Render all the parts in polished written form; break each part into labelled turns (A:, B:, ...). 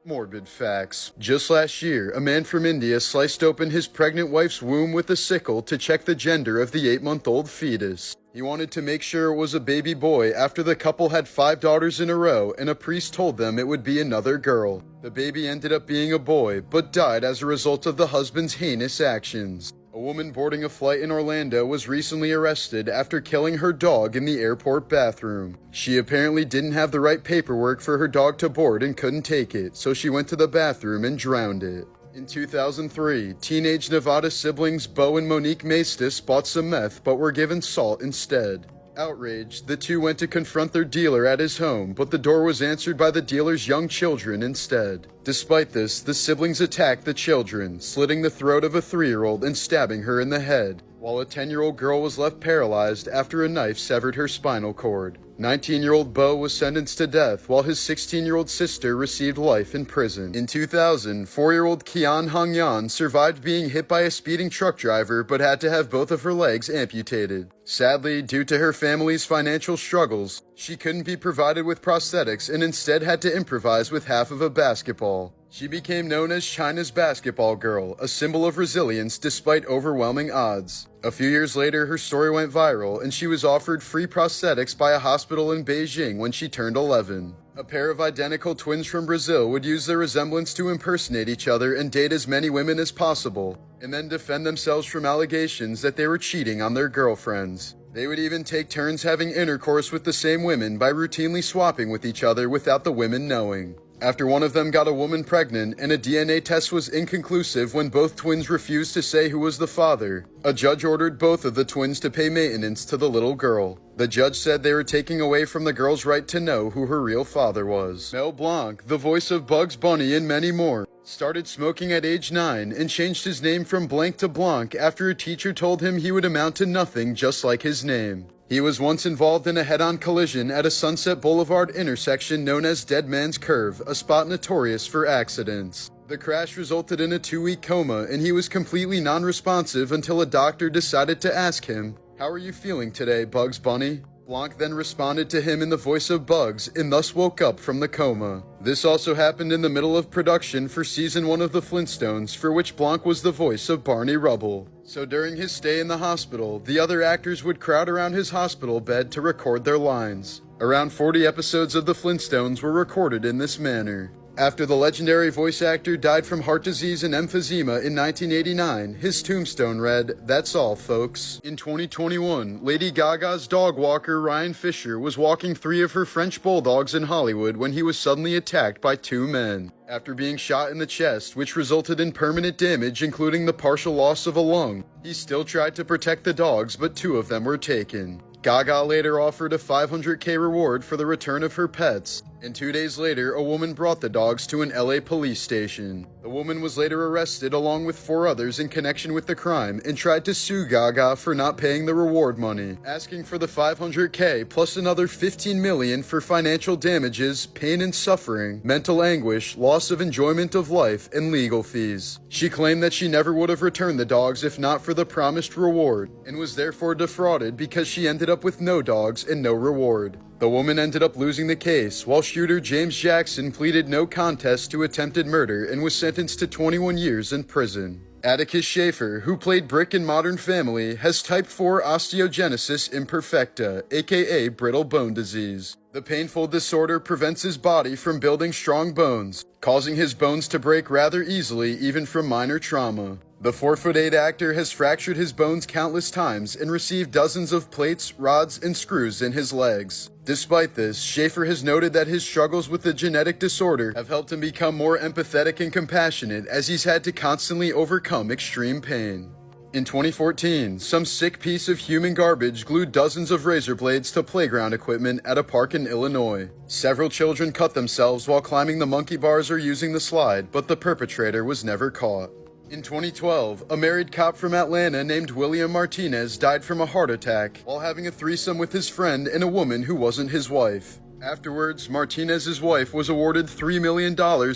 A: Morbid Facts. Just last year, a man from India sliced open his pregnant wife's womb with a sickle to check the gender of the 8-month-old fetus. He wanted to make sure it was a baby boy after the couple had 5 daughters in a row and a priest told them it would be another girl. The baby ended up being a boy, but died as a result of the husband's heinous actions. A woman boarding a flight in Orlando was recently arrested after killing her dog in the airport bathroom. She apparently didn't have the right paperwork for her dog to board and couldn't take it, so she went to the bathroom and drowned it. In 2003, teenage Nevada siblings Bo and Monique Maestas bought some meth but were given salt instead. Outraged, the two went to confront their dealer at his home, but the door was answered by the dealer's young children instead. Despite this, the siblings attacked the children, slitting the throat of a 3-year-old and stabbing her in the head, while a 10-year-old girl was left paralyzed after a knife severed her spinal cord. 19-year-old Bo was sentenced to death, while his 16-year-old sister received life in prison. In 2000, 4-year-old Kian Hongyan survived being hit by a speeding truck driver but had to have both of her legs amputated. Sadly, due to her family's financial struggles, she couldn't be provided with prosthetics and instead had to improvise with half of a basketball. She became known as China's basketball girl, a symbol of resilience despite overwhelming odds. A few years later, her story went viral and she was offered free prosthetics by a hospital in Beijing when she turned 11. A pair of identical twins from Brazil would use their resemblance to impersonate each other and date as many women as possible, and then defend themselves from allegations that they were cheating on their girlfriends. They would even take turns having intercourse with the same women by routinely swapping with each other without the women knowing. After one of them got a woman pregnant and a DNA test was inconclusive when both twins refused to say who was the father, a judge ordered both of the twins to pay maintenance to the little girl. The judge said they were taking away from the girl's right to know who her real father was. Mel Blanc, the voice of Bugs Bunny and many more, started smoking at age 9 and changed his name from Blanc to Blanc after a teacher told him he would amount to nothing just like his name. He was once involved in a head-on collision at a Sunset Boulevard intersection known as Dead Man's Curve, a spot notorious for accidents. The crash resulted in a 2-week coma, and he was completely non-responsive until a doctor decided to ask him, "How are you feeling today, Bugs Bunny?" Blanc then responded to him in the voice of Bugs and thus woke up from the coma. This also happened in the middle of production for season 1 of The Flintstones, for which Blanc was the voice of Barney Rubble. So during his stay in the hospital, the other actors would crowd around his hospital bed to record their lines. Around 40 episodes of The Flintstones were recorded in this manner. After the legendary voice actor died from heart disease and emphysema in 1989, his tombstone read, "That's all, folks." In 2021, Lady Gaga's dog walker Ryan Fisher was walking 3 of her French bulldogs in Hollywood when he was suddenly attacked by 2 men. After being shot in the chest, which resulted in permanent damage including the partial loss of a lung, he still tried to protect the dogs, but 2 of them were taken. Gaga later offered a $500K reward for the return of her pets, and 2 days later, a woman brought the dogs to an LA police station. The woman was later arrested along with 4 others in connection with the crime and tried to sue Gaga for not paying the reward money, asking for the $500K plus another $15 million for financial damages, pain and suffering, mental anguish, loss of enjoyment of life, and legal fees. She claimed that she never would have returned the dogs if not for the promised reward, and was therefore defrauded because she ended up with no dogs and no reward. The woman ended up losing the case, while shooter James Jackson pleaded no contest to attempted murder and was sentenced to 21 years in prison. Atticus Shaffer, who played Brick in Modern Family, has type 4 osteogenesis imperfecta, aka brittle bone disease. The painful disorder prevents his body from building strong bones, causing his bones to break rather easily even from minor trauma. The 4'8" actor has fractured his bones countless times and received dozens of plates, rods, and screws in his legs. Despite this, Shaffer has noted that his struggles with the genetic disorder have helped him become more empathetic and compassionate as he's had to constantly overcome extreme pain. In 2014, some sick piece of human garbage glued dozens of razor blades to playground equipment at a park in Illinois. Several children cut themselves while climbing the monkey bars or using the slide, but the perpetrator was never caught. In 2012, a married cop from Atlanta named William Martinez died from a heart attack while having a threesome with his friend and a woman who wasn't his wife. Afterwards, Martinez's wife was awarded $3 million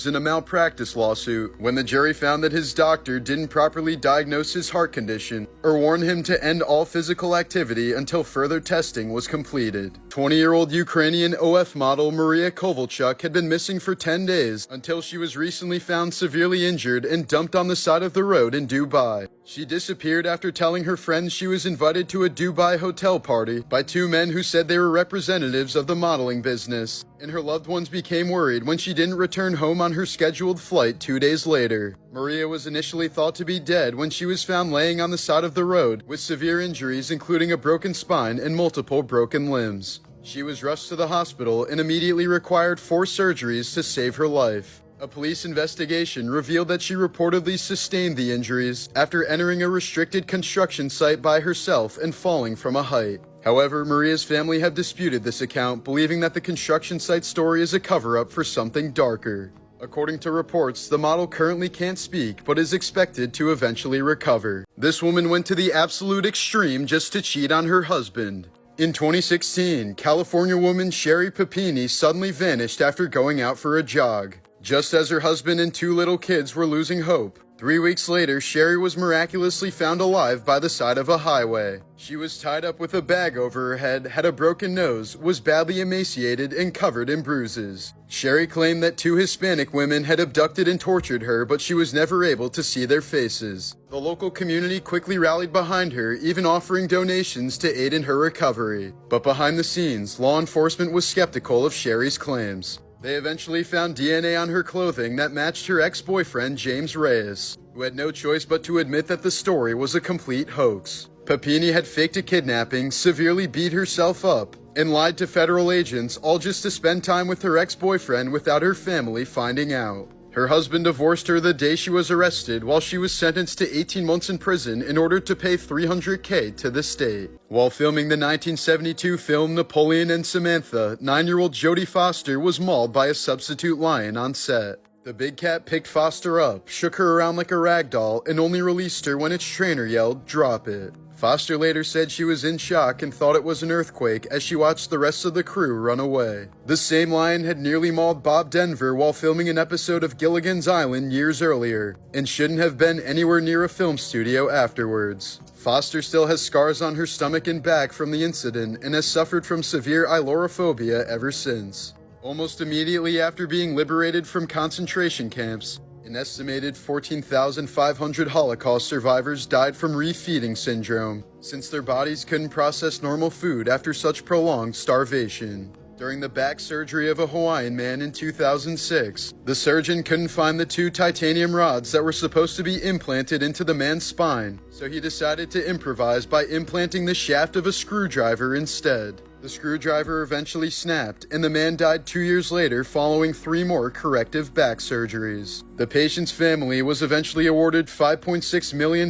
A: in a malpractice lawsuit when the jury found that his doctor didn't properly diagnose his heart condition or warn him to end all physical activity until further testing was completed. 20-year-old Ukrainian OF model Maria Kovalchuk had been missing for 10 days until she was recently found severely injured and dumped on the side of the road in Dubai. She disappeared after telling her friends she was invited to a Dubai hotel party by two men who said they were representatives of the modeling business, and her loved ones became worried when she didn't return home on her scheduled flight 2 days later. Maria was initially thought to be dead when she was found laying on the side of the road with severe injuries including a broken spine and multiple broken limbs. She was rushed to the hospital and immediately required 4 surgeries to save her life. A police investigation revealed that she reportedly sustained the injuries after entering a restricted construction site by herself and falling from a height. However, Maria's family have disputed this account, believing that the construction site story is a cover-up for something darker. According to reports, the model currently can't speak, but is expected to eventually recover. This woman went to the absolute extreme just to cheat on her husband. In 2016, California woman Sherry Papini suddenly vanished after going out for a jog, just as her husband and 2 little kids were losing hope. 3 weeks later, Sherry was miraculously found alive by the side of a highway. She was tied up with a bag over her head, had a broken nose, was badly emaciated, and covered in bruises. Sherry claimed that 2 Hispanic women had abducted and tortured her, but she was never able to see their faces. The local community quickly rallied behind her, even offering donations to aid in her recovery. But behind the scenes, law enforcement was skeptical of Sherry's claims. They eventually found DNA on her clothing that matched her ex-boyfriend James Reyes, who had no choice but to admit that the story was a complete hoax. Papini had faked a kidnapping, severely beat herself up, and lied to federal agents, all just to spend time with her ex-boyfriend without her family finding out. Her husband divorced her the day she was arrested, while she was sentenced to 18 months in prison in order to pay $300K to the state. While filming the 1972 film Napoleon and Samantha, 9-year-old Jodie Foster was mauled by a substitute lion on set. The big cat picked Foster up, shook her around like a rag doll, and only released her when its trainer yelled, "Drop it." Foster later said she was in shock and thought it was an earthquake as she watched the rest of the crew run away. The same lion had nearly mauled Bob Denver while filming an episode of Gilligan's Island years earlier, and shouldn't have been anywhere near a film studio afterwards. Foster still has scars on her stomach and back from the incident and has suffered from severe ailurophobia ever since. Almost immediately after being liberated from concentration camps, an estimated 14,500 Holocaust survivors died from refeeding syndrome, since their bodies couldn't process normal food after such prolonged starvation. During the back surgery of a Hawaiian man in 2006, the surgeon couldn't find the 2 titanium rods that were supposed to be implanted into the man's spine, so he decided to improvise by implanting the shaft of a screwdriver instead. The screwdriver eventually snapped, and the man died 2 years later following 3 more corrective back surgeries. The patient's family was eventually awarded $5.6 million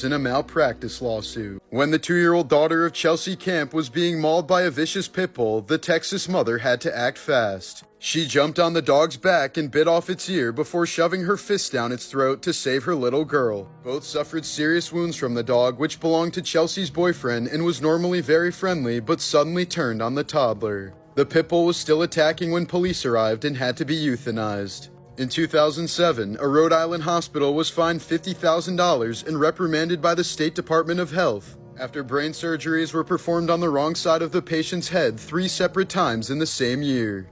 A: in a malpractice lawsuit. When the 2-year-old daughter of Chelsea Camp was being mauled by a vicious pit bull, the Texas mother had to act fast. She jumped on the dog's back and bit off its ear before shoving her fist down its throat to save her little girl. Both suffered serious wounds from the dog, which belonged to Chelsea's boyfriend and was normally very friendly, but suddenly turned on the toddler. The pit bull was still attacking when police arrived and had to be euthanized. In 2007, a Rhode Island hospital was fined $50,000 and reprimanded by the State Department of Health after brain surgeries were performed on the wrong side of the patient's head 3 separate times in the same year.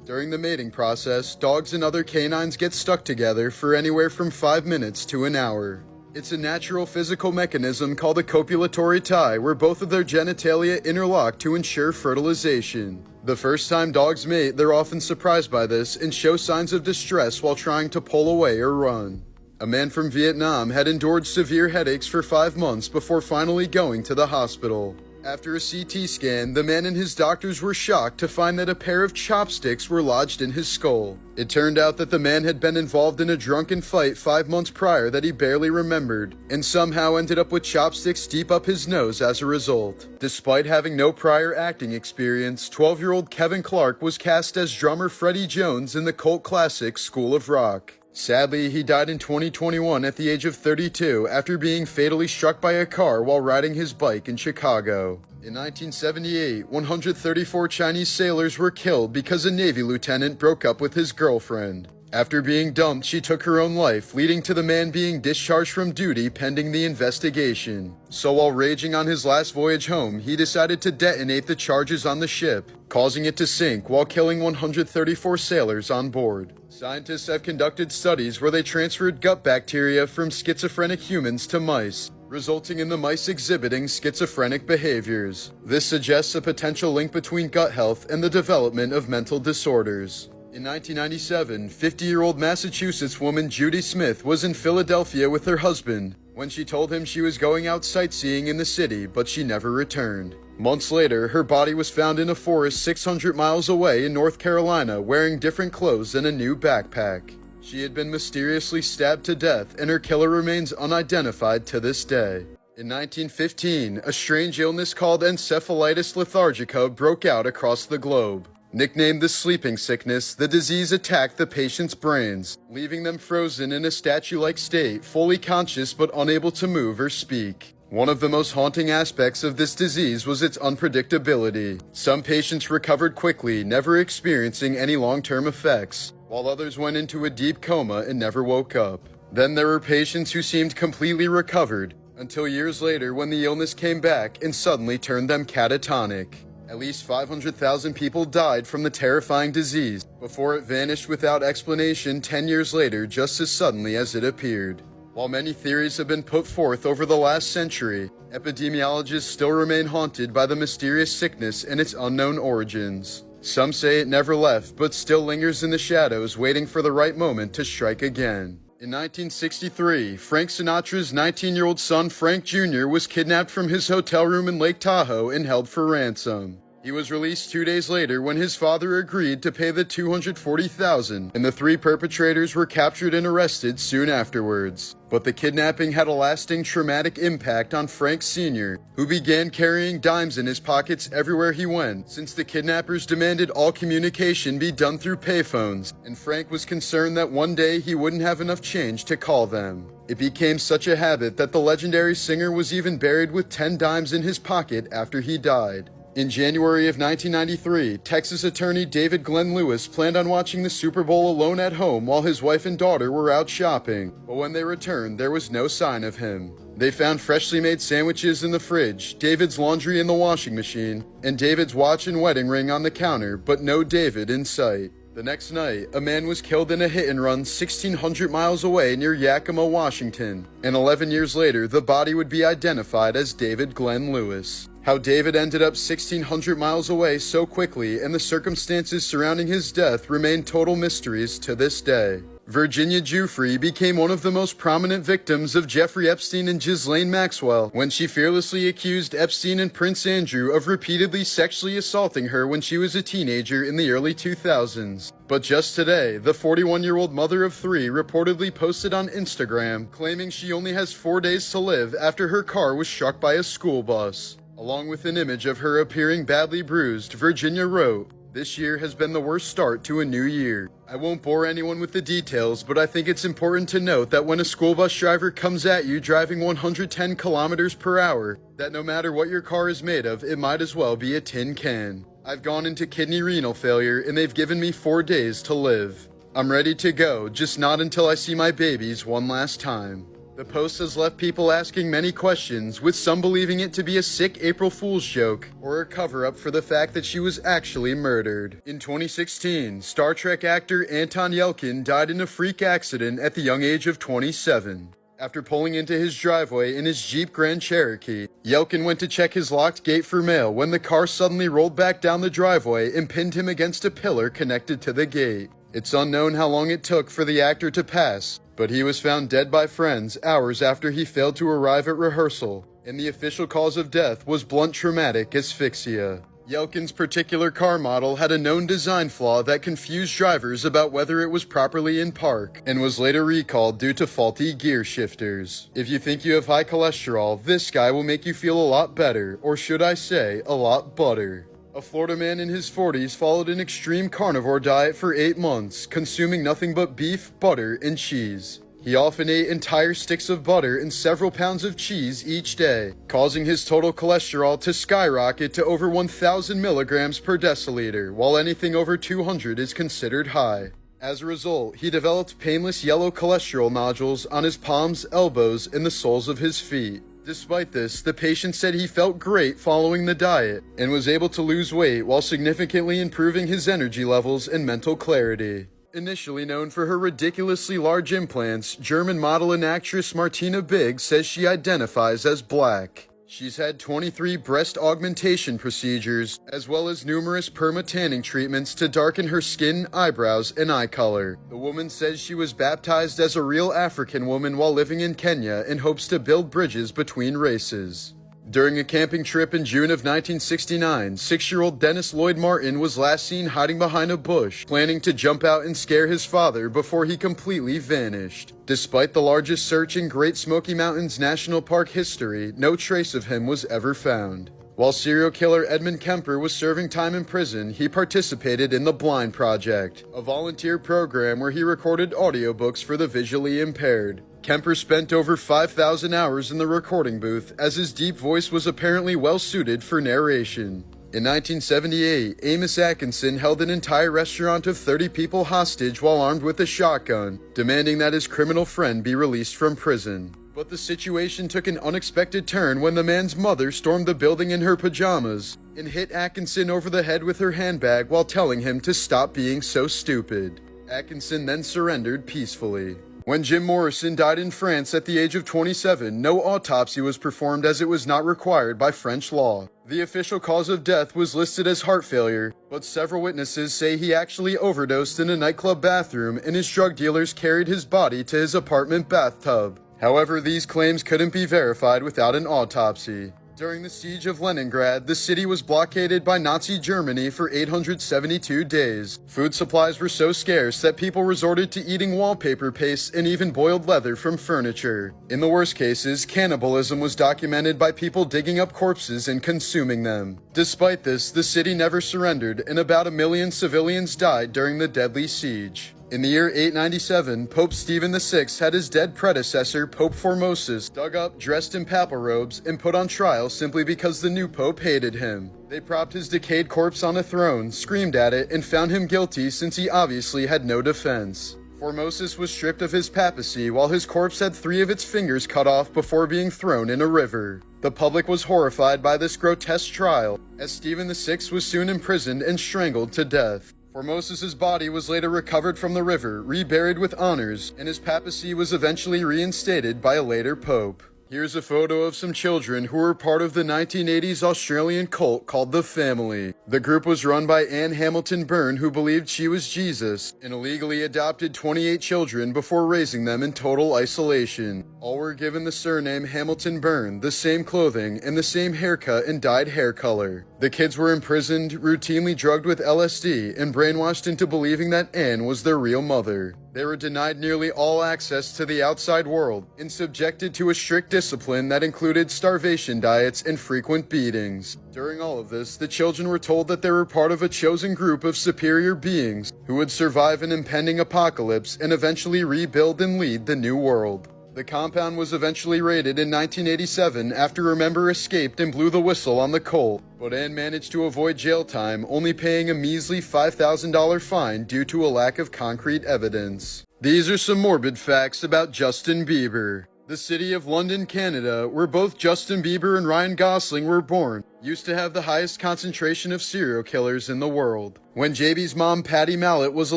A: During the mating process, dogs and other canines get stuck together for anywhere from 5 minutes to an hour. It's a natural physical mechanism called a copulatory tie where both of their genitalia interlock to ensure fertilization. The first time dogs mate, they're often surprised by this and show signs of distress while trying to pull away or run. A man from Vietnam had endured severe headaches for 5 months before finally going to the hospital. After a CT scan, the man and his doctors were shocked to find that a pair of chopsticks were lodged in his skull. It turned out that the man had been involved in a drunken fight 5 months prior that he barely remembered, and somehow ended up with chopsticks deep up his nose as a result. Despite having no prior acting experience, 12-year-old Kevin Clark was cast as drummer Freddie Jones in the cult classic School of Rock. Sadly, he died in 2021 at the age of 32 after being fatally struck by a car while riding his bike in Chicago. In 1978, 134 Chinese sailors were killed because a Navy lieutenant broke up with his girlfriend. After being dumped, she took her own life, leading to the man being discharged from duty pending the investigation. So while raging on his last voyage home, he decided to detonate the charges on the ship, causing it to sink while killing 134 sailors on board. Scientists have conducted studies where they transferred gut bacteria from schizophrenic humans to mice, resulting in the mice exhibiting schizophrenic behaviors. This suggests a potential link between gut health and the development of mental disorders. In 1997, 50-year-old Massachusetts woman Judy Smith was in Philadelphia with her husband when she told him she was going out sightseeing in the city, but she never returned. Months later, her body was found in a forest 600 miles away in North Carolina wearing different clothes and a new backpack. She had been mysteriously stabbed to death, and her killer remains unidentified to this day. In 1915, a strange illness called encephalitis lethargica broke out across the globe. Nicknamed the sleeping sickness, the disease attacked the patient's brains, leaving them frozen in a statue-like state, fully conscious but unable to move or speak. One of the most haunting aspects of this disease was its unpredictability. Some patients recovered quickly, never experiencing any long-term effects, while others went into a deep coma and never woke up. Then there were patients who seemed completely recovered, until years later when the illness came back and suddenly turned them catatonic. At least 500,000 people died from the terrifying disease before it vanished without explanation 10 years later, just as suddenly as it appeared. While many theories have been put forth over the last century, epidemiologists still remain haunted by the mysterious sickness and its unknown origins. Some say it never left, but still lingers in the shadows, waiting for the right moment to strike again. In 1963, Frank Sinatra's 19-year-old son Frank Jr. was kidnapped from his hotel room in Lake Tahoe and held for ransom. He was released 2 days later when his father agreed to pay the $240,000, and the three perpetrators were captured and arrested soon afterwards. But the kidnapping had a lasting traumatic impact on Frank Sr., who began carrying dimes in his pockets everywhere he went, since the kidnappers demanded all communication be done through payphones, and Frank was concerned that one day he wouldn't have enough change to call them. It became such a habit that the legendary singer was even buried with 10 dimes in his pocket after he died. In January of 1993, Texas attorney David Glenn Lewis planned on watching the Super Bowl alone at home while his wife and daughter were out shopping, but when they returned, there was no sign of him. They found freshly made sandwiches in the fridge, David's laundry in the washing machine, and David's watch and wedding ring on the counter, but no David in sight. The next night, a man was killed in a hit-and-run 1,600 miles away near Yakima, Washington, and 11 years later, the body would be identified as David Glenn Lewis. How David ended up 1,600 miles away so quickly and the circumstances surrounding his death remain total mysteries to this day. Virginia Giuffre became one of the most prominent victims of Jeffrey Epstein and Ghislaine Maxwell when she fearlessly accused Epstein and Prince Andrew of repeatedly sexually assaulting her when she was a teenager in the early 2000s. But just today, the 41-year-old mother of three reportedly posted on Instagram claiming she only has 4 days to live after her car was struck by a school bus. Along with an image of her appearing badly bruised, Virginia wrote, "This year has been the worst start to a new year. I won't bore anyone with the details, but I think it's important to note that when a school bus driver comes at you driving 110 kilometers per hour, that no matter what your car is made of, it might as well be a tin can. I've gone into kidney renal failure and they've given me 4 days to live. I'm ready to go, just not until I see my babies one last time." The post has left people asking many questions, with some believing it to be a sick April Fool's joke or a cover-up for the fact that she was actually murdered. In 2016, Star Trek actor Anton Yelkin died in a freak accident at the young age of 27. After pulling into his driveway in his Jeep Grand Cherokee, Yelkin went to check his locked gate for mail when the car suddenly rolled back down the driveway and pinned him against a pillar connected to the gate. It's unknown how long it took for the actor to pass, but he was found dead by friends hours after he failed to arrive at rehearsal, and the official cause of death was blunt traumatic asphyxia. Yelkin's particular car model had a known design flaw that confused drivers about whether it was properly in park, and was later recalled due to faulty gear shifters. If you think you have high cholesterol, this guy will make you feel a lot better, or should I say, a lot butter. A Florida man in his 40s followed an extreme carnivore diet for 8 months, consuming nothing but beef, butter, and cheese. He often ate entire sticks of butter and several pounds of cheese each day, causing his total cholesterol to skyrocket to over 1,000 milligrams per deciliter, while anything over 200 is considered high. As a result, he developed painless yellow cholesterol nodules on his palms, elbows, and the soles of his feet. Despite this, the patient said he felt great following the diet and was able to lose weight while significantly improving his energy levels and mental clarity. Initially known for her ridiculously large implants, German model and actress Martina Big says she identifies as black. She's had 23 breast augmentation procedures, as well as numerous perma-tanning treatments to darken her skin, eyebrows, and eye color. The woman says she was baptized as a real African woman while living in Kenya and hopes to build bridges between races. During a camping trip in June of 1969, 6-year-old Dennis Lloyd Martin was last seen hiding behind a bush, planning to jump out and scare his father before he completely vanished. Despite the largest search in Great Smoky Mountains National Park history, no trace of him was ever found. While serial killer Edmund Kemper was serving time in prison, he participated in the Blind Project, a volunteer program where he recorded audiobooks for the visually impaired. Kemper spent over 5,000 hours in the recording booth, as his deep voice was apparently well suited for narration. In 1978, Amos Atkinson held an entire restaurant of 30 people hostage while armed with a shotgun, demanding that his criminal friend be released from prison. But the situation took an unexpected turn when the man's mother stormed the building in her pajamas and hit Atkinson over the head with her handbag while telling him to stop being so stupid. Atkinson then surrendered peacefully. When Jim Morrison died in France at the age of 27, no autopsy was performed as it was not required by French law. The official cause of death was listed as heart failure, but several witnesses say he actually overdosed in a nightclub bathroom and his drug dealers carried his body to his apartment bathtub. However, these claims couldn't be verified without an autopsy. During the siege of Leningrad, the city was blockaded by Nazi Germany for 872 days. Food supplies were so scarce that people resorted to eating wallpaper paste and even boiled leather from furniture. In the worst cases, cannibalism was documented by people digging up corpses and consuming them. Despite this, the city never surrendered, and about 1 million civilians died during the deadly siege. In the year 897, Pope Stephen VI had his dead predecessor, Pope Formosus, dug up, dressed in papal robes, and put on trial simply because the new pope hated him. They propped his decayed corpse on a throne, screamed at it, and found him guilty since he obviously had no defense. Formosus was stripped of his papacy while his corpse had 3 of its fingers cut off before being thrown in a river. The public was horrified by this grotesque trial, as Stephen VI was soon imprisoned and strangled to death. Formosus's body was later recovered from the river, reburied with honors, and his papacy was eventually reinstated by a later pope. Here's a photo of some children who were part of the 1980s Australian cult called The Family. The group was run by Anne Hamilton Byrne, who believed she was Jesus, and illegally adopted 28 children before raising them in total isolation. All were given the surname Hamilton Byrne, the same clothing, and the same haircut and dyed hair color. The kids were imprisoned, routinely drugged with LSD, and brainwashed into believing that Anne was their real mother. They were denied nearly all access to the outside world and subjected to a strict discipline that included starvation diets and frequent beatings. During all of this, the children were told that they were part of a chosen group of superior beings who would survive an impending apocalypse and eventually rebuild and lead the new world. The compound was eventually raided in 1987 after a member escaped and blew the whistle on the cult, but Anne managed to avoid jail time, only paying a measly $5,000 fine due to a lack of concrete evidence. These are some morbid facts about Justin Bieber. The city of London, Canada, where both Justin Bieber and Ryan Gosling were born, used to have the highest concentration of serial killers in the world. When JB's mom, Patty Mallet, was a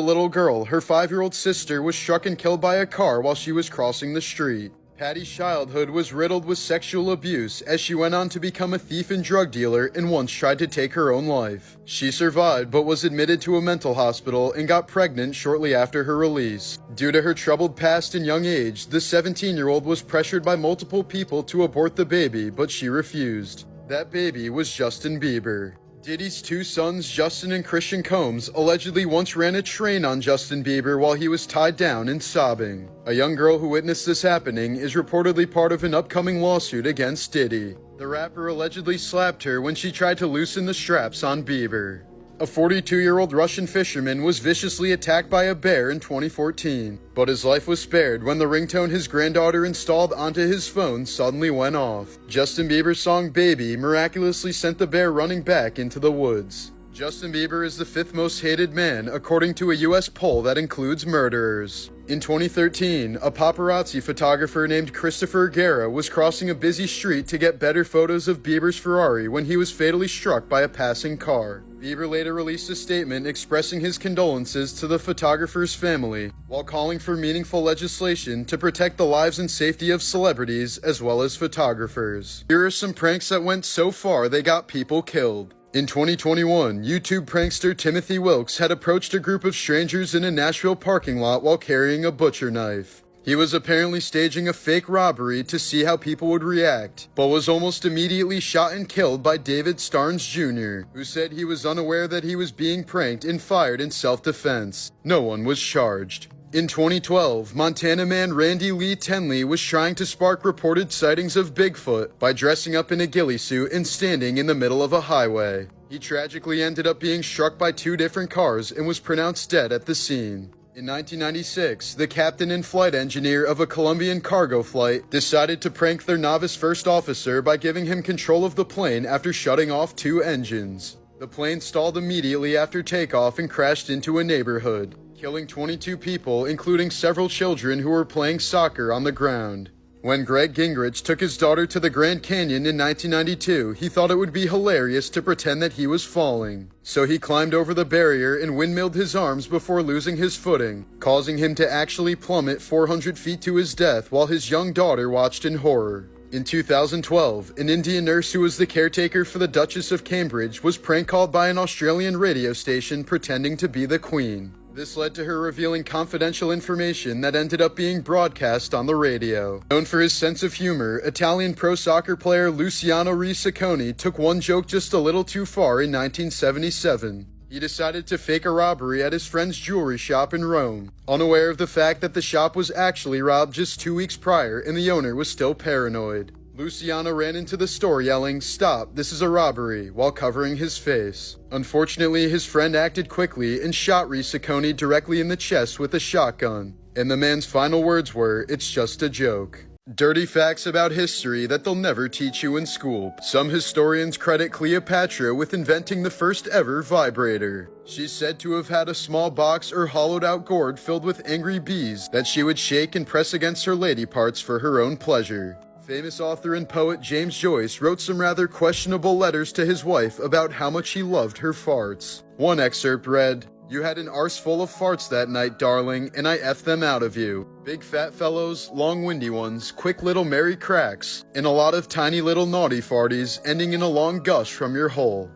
A: little girl, her 5-year-old sister was struck and killed by a car while she was crossing the street. Patty's childhood was riddled with sexual abuse as she went on to become a thief and drug dealer and once tried to take her own life. She survived but was admitted to a mental hospital and got pregnant shortly after her release. Due to her troubled past and young age, the 17-year-old was pressured by multiple people to abort the baby, but she refused. That baby was Justin Bieber. Diddy's 2 sons, Justin and Christian Combs, allegedly once ran a train on Justin Bieber while he was tied down and sobbing. A young girl who witnessed this happening is reportedly part of an upcoming lawsuit against Diddy. The rapper allegedly slapped her when she tried to loosen the straps on Bieber. A 42-year-old Russian fisherman was viciously attacked by a bear in 2014, but his life was spared when the ringtone his granddaughter installed onto his phone suddenly went off. Justin Bieber's song Baby miraculously sent the bear running back into the woods. Justin Bieber is the 5th most hated man, according to a US poll that includes murderers. In 2013, a paparazzi photographer named Christopher Guerra was crossing a busy street to get better photos of Bieber's Ferrari when he was fatally struck by a passing car. Bieber later released a statement expressing his condolences to the photographer's family, while calling for meaningful legislation to protect the lives and safety of celebrities as well as photographers. Here are some pranks that went so far they got people killed. In 2021, YouTube prankster Timothy Wilkes had approached a group of strangers in a Nashville parking lot while carrying a butcher knife. He was apparently staging a fake robbery to see how people would react, but was almost immediately shot and killed by David Starnes Jr., who said he was unaware that he was being pranked and fired in self-defense. No one was charged. In 2012, Montana man Randy Lee Tenley was trying to spark reported sightings of Bigfoot by dressing up in a ghillie suit and standing in the middle of a highway. He tragically ended up being struck by 2 different cars and was pronounced dead at the scene. In 1996, the captain and flight engineer of a Colombian cargo flight decided to prank their novice first officer by giving him control of the plane after shutting off 2 engines. The plane stalled immediately after takeoff and crashed into a neighborhood, killing 22 people, including several children who were playing soccer on the ground. When Greg Gingrich took his daughter to the Grand Canyon in 1992, he thought it would be hilarious to pretend that he was falling. So he climbed over the barrier and windmilled his arms before losing his footing, causing him to actually plummet 400 feet to his death while his young daughter watched in horror. In 2012, an Indian nurse who was the caretaker for the Duchess of Cambridge was prank called by an Australian radio station pretending to be the Queen. This led to her revealing confidential information that ended up being broadcast on the radio. Known for his sense of humor, Italian pro soccer player Luciano Riccone took one joke just a little too far in 1977. He decided to fake a robbery at his friend's jewelry shop in Rome, unaware of the fact that the shop was actually robbed just 2 weeks prior and the owner was still paranoid. Luciano ran into the store yelling, "Stop, this is a robbery," while covering his face. Unfortunately, his friend acted quickly and shot Riccone directly in the chest with a shotgun. And the man's final words were, "It's just a joke." Dirty facts about history that they'll never teach you in school. Some historians credit Cleopatra with inventing the first ever vibrator. She's said to have had a small box or hollowed out gourd filled with angry bees that she would shake and press against her lady parts for her own pleasure. Famous author and poet James Joyce wrote some rather questionable letters to his wife about how much he loved her farts. One excerpt read, "You had an arse full of farts that night, darling, and I effed them out of you. Big fat fellows, long windy ones, quick little merry cracks, and a lot of tiny little naughty farties ending in a long gush from your hole."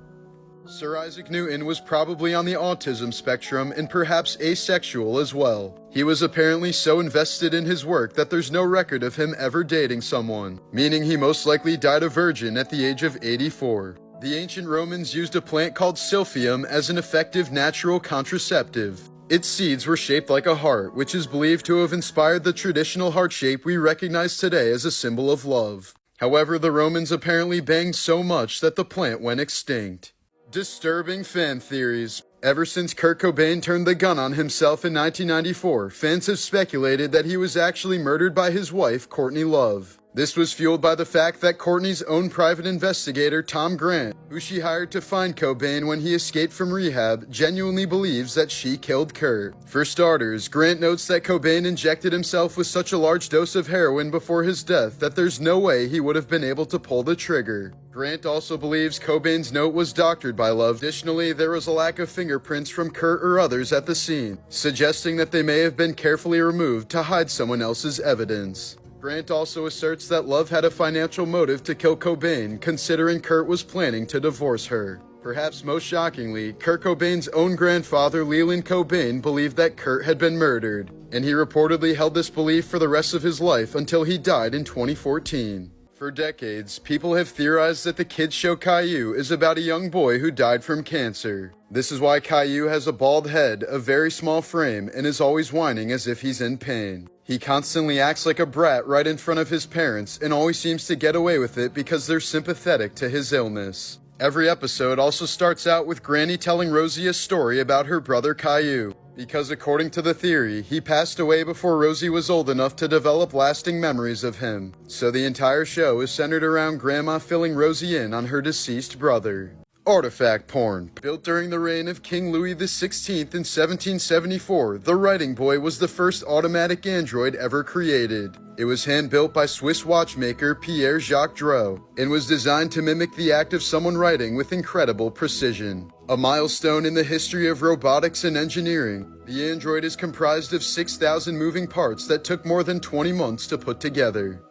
A: Sir Isaac Newton was probably on the autism spectrum and perhaps asexual as well. He was apparently so invested in his work that there's no record of him ever dating someone, meaning he most likely died a virgin at the age of 84. The ancient Romans used a plant called silphium as an effective natural contraceptive. Its seeds were shaped like a heart, which is believed to have inspired the traditional heart shape we recognize today as a symbol of love. However, the Romans apparently banged so much that the plant went extinct. Disturbing fan theories. Ever since Kurt Cobain turned the gun on himself in 1994, fans have speculated that he was actually murdered by his wife, Courtney Love. This was fueled by the fact that Courtney's own private investigator, Tom Grant, who she hired to find Cobain when he escaped from rehab, genuinely believes that she killed Kurt. For starters, Grant notes that Cobain injected himself with such a large dose of heroin before his death that there's no way he would have been able to pull the trigger. Grant also believes Cobain's note was doctored by Love. Additionally, there was a lack of fingerprints from Kurt or others at the scene, suggesting that they may have been carefully removed to hide someone else's evidence. Grant also asserts that Love had a financial motive to kill Cobain, considering Kurt was planning to divorce her. Perhaps most shockingly, Kurt Cobain's own grandfather, Leland Cobain, believed that Kurt had been murdered, and he reportedly held this belief for the rest of his life until he died in 2014. For decades, people have theorized that the kids show Caillou is about a young boy who died from cancer. This is why Caillou has a bald head, a very small frame, and is always whining as if he's in pain. He constantly acts like a brat right in front of his parents and always seems to get away with it because they're sympathetic to his illness. Every episode also starts out with Granny telling Rosie a story about her brother Caillou, because according to the theory, he passed away before Rosie was old enough to develop lasting memories of him. So the entire show is centered around Grandma filling Rosie in on her deceased brother. Artifact porn. Built during the reign of King Louis XVI in 1774, the Writing Boy was the first automatic android ever created. It was hand-built by Swiss watchmaker Pierre-Jacques Dreux and was designed to mimic the act of someone writing with incredible precision. A milestone in the history of robotics and engineering, the android is comprised of 6,000 moving parts that took more than 20 months to put together.